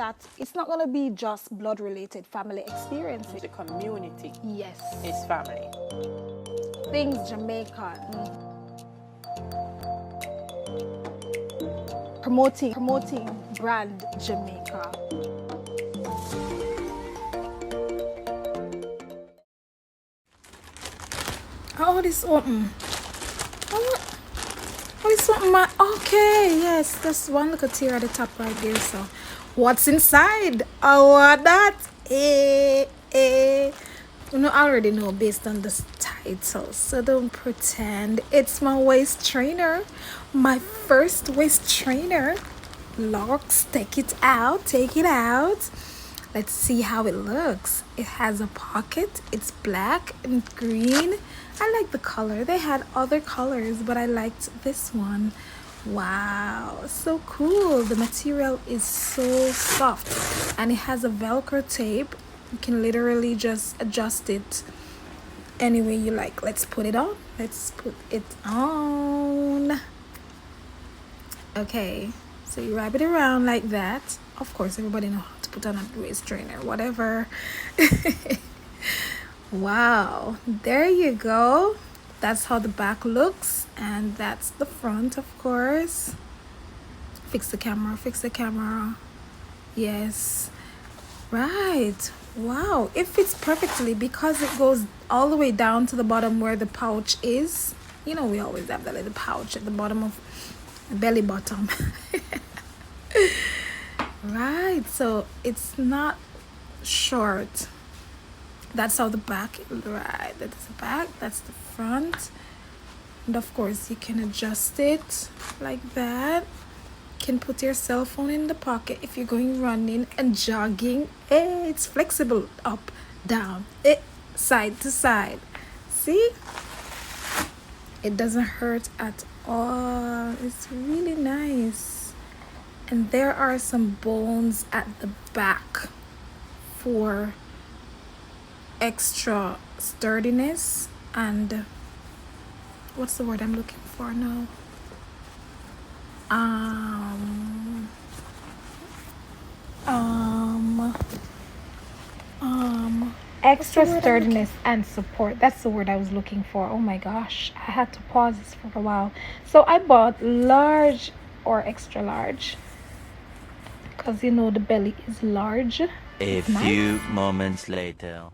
that it's not going to be just blood related family experiences. The community. Yes. Is family. Things Jamaican. Promoting brand Jamaica. Oh, this open. Oh, this open, my. Okay, yes, there's one little tear at the top right there. So, what's inside? Oh, what that? You know, I already know based on this title, so don't pretend. It's my waist trainer, my first waist trainer. Locks, take it out. Let's see how it looks. It has a pocket. It's black and green. I like the color. They had other colors, but I liked this one. Wow, so cool. The material is so soft, and it has a Velcro tape. You can literally just adjust it any way you like. Let's put it on. Okay, so you wrap it around like that. Of course, everybody knows how to put on a waist trainer, whatever. Wow, there you go. That's how the back looks, and that's the front, of course. Fix the camera. Yes, right. Wow, it fits perfectly because it goes all the way down to the bottom where the pouch is. You know, we always have that little pouch at the bottom of the belly bottom. Right, so it's not short. That's how the back, right, that's the back, that's the front. And of course you can adjust it like that. You can put your cell phone in the pocket if you're going running and jogging. It's flexible, up, down, side to side. See, it doesn't hurt at all. It's really nice. And there are some bones at the back for extra sturdiness and what's the word I'm looking for now? Extra sturdiness and support. That's the word I was looking for. Oh my gosh, I had to pause this for a while. So I bought large or extra large because you know the belly is large. A few moments later.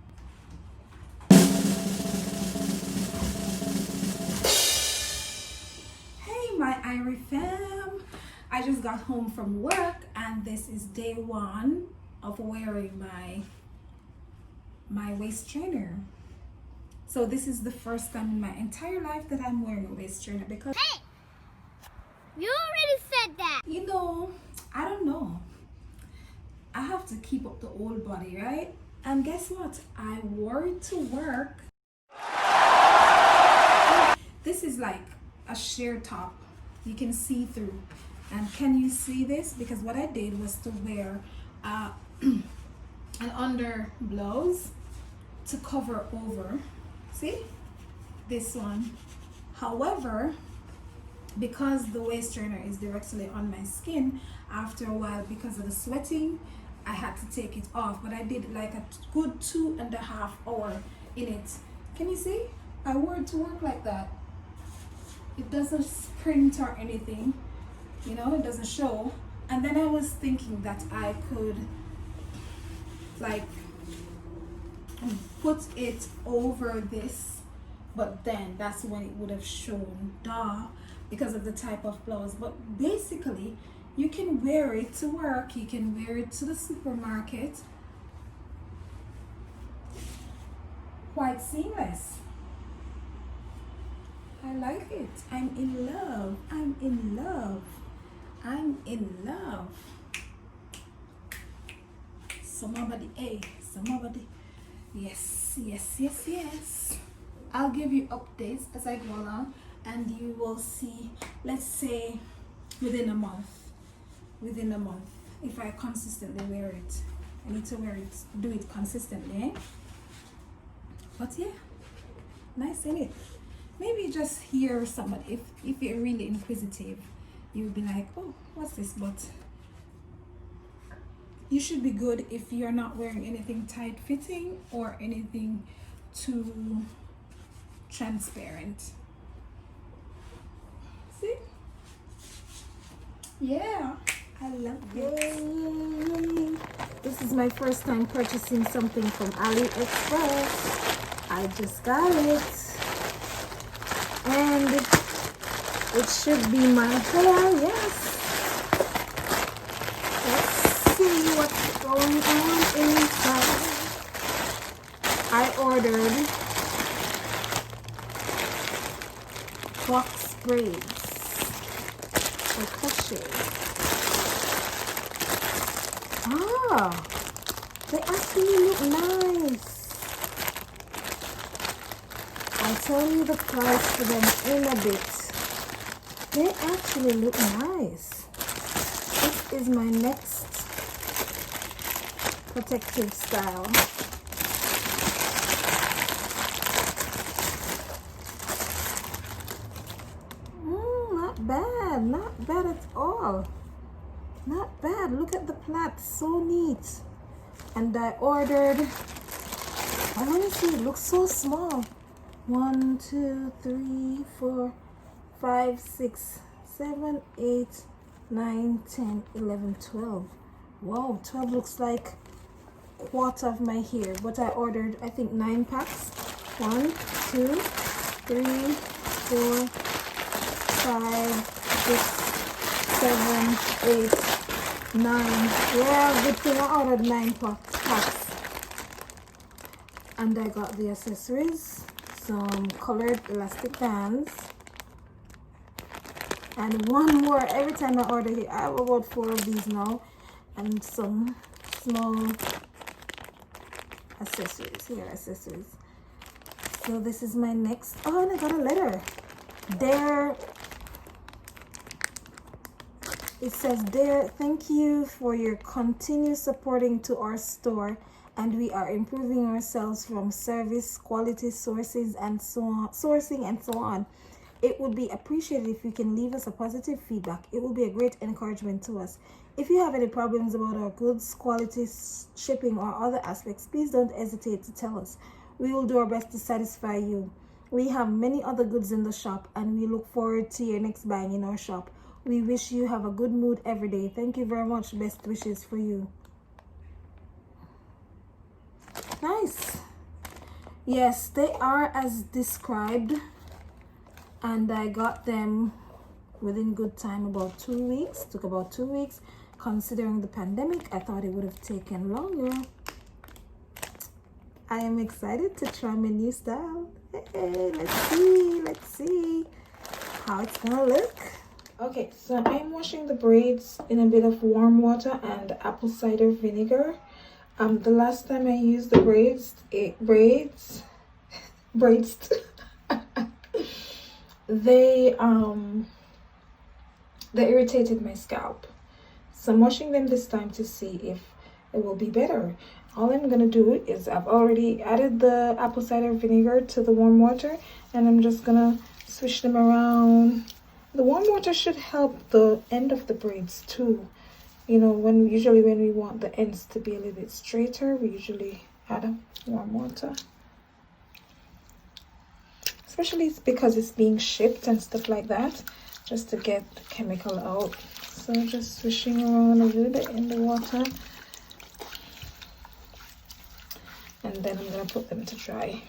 Hey my Irie fam, I just got home from work and this is day one of wearing my waist trainer. So this is the first time in my entire life that I'm wearing a waist trainer because hey, you already said that. You know, I don't know, I have to keep up the old body, right? And guess what, I wore it to work. This is like a sheer top, you can see through. And can you see this? Because what I did was to wear an under blouse to cover over, see this one. However, because the waist trainer is directly on my skin, after a while, because of the sweating, I had to take it off. But I did like a good 2.5 hours in it. Can you see? I wore it to work like that. It doesn't print or anything, you know, it doesn't show. And then I was thinking that I could like put it over this, but then that's when it would have shown, because of the type of blouse. But basically you can wear it to work, you can wear it to the supermarket, quite seamless. I like it. I'm in love. Somebody, yes. I'll give you updates as I go along, and you will see, let's say within a month, if I consistently wear it. I need to do it consistently, eh? But yeah, nice, isn't it? Maybe just hear somebody, if you're really inquisitive, you'll be like, oh, what's this? But you should be good if you're not wearing anything tight fitting or anything too transparent. See? Yeah, I love it. This is my first time purchasing something from AliExpress. I just got it. And it should be my hair, yes. Let's see what's going on inside. I ordered box braids for crochet. Ah, they actually look nice. I'll tell you the price for them in a bit. They actually look nice. This is my next protective style. Not bad at all. Not bad. Look at the plait, so neat. And I ordered, I want to see, it looks so small. 1, 2, 3, 4, 5, 6, 7, 8, 9, 10, 11, 12. Wow, 12 looks like quarter of my hair. But I ordered, I think, 9 packs. 1, 2, 3, 4, 5, 6, 7, 8, 9. Yeah, good thing I ordered 9 packs. And I got the accessories, some colored elastic bands, and one more. Every time I order here, I have about 4 of these now, and some small accessories. So this is my next. Oh, and I got a letter. There. It says, "Dear, thank you for your continued supporting to our store, and we are improving ourselves from service, quality, sources, and so on, sourcing, and so on. It would be appreciated if you can leave us a positive feedback. It will be a great encouragement to us. If you have any problems about our goods, quality, shipping, or other aspects, please don't hesitate to tell us. We will do our best to satisfy you. We have many other goods in the shop, and we look forward to your next buying in our shop. We wish you have a good mood every day. Thank you very much. Best wishes for you." Nice. Yes, they are as described, and I got them within good time, about 2 weeks. Took about 2 weeks. Considering the pandemic, I thought it would have taken longer. I am excited to try my new style. Hey, let's see how it's gonna look. Okay, so I'm washing the braids in a bit of warm water and apple cider vinegar. The last time I used the braids, they irritated my scalp. So I'm washing them this time to see if it will be better. All I'm gonna do is, I've already added the apple cider vinegar to the warm water, and I'm just gonna swish them around. The warm water should help the end of the braids too. You know, usually when we want the ends to be a little bit straighter, we usually add warm water. Especially because it's being shipped and stuff like that, just to get the chemical out. So just swishing around a little bit in the water. And then I'm gonna put them to dry.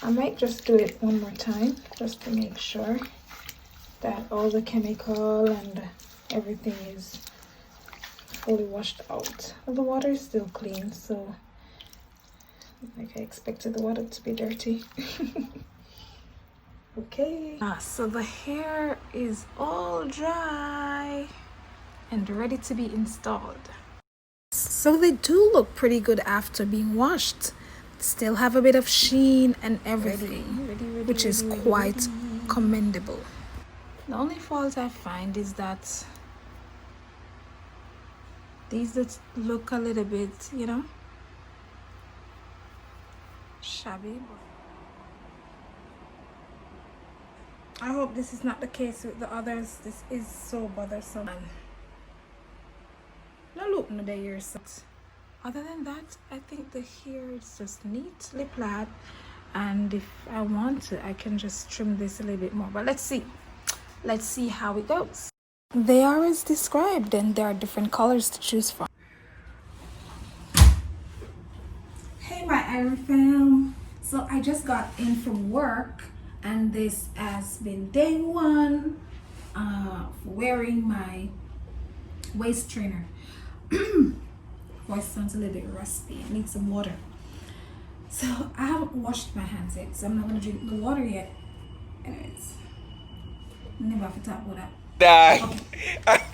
I might just do it one more time just to make sure that all the chemical and everything is fully washed out. Well, the water is still clean, so like I expected the water to be dirty. Okay. So the hair is all dry and ready to be installed. So they do look pretty good after being washed. Still have a bit of sheen and everything, which is quite commendable. The only fault I find is that these look a little bit, you know, shabby. I hope this is not the case with the others. This is so bothersome. no look no the hair set. Other than that, I think the hair is just neatly plait, and if I want to, I can just trim this a little bit more, but let's see how it goes. They are as described, and there are different colors to choose from. Hey my Irie fam, so I just got in from work, and this has been day one wearing my waist trainer. Voice sounds a little bit rusty. I need some water. So I haven't washed my hands yet, so I'm not gonna drink the water yet. Anyways, never have to talk about that. Die. Okay.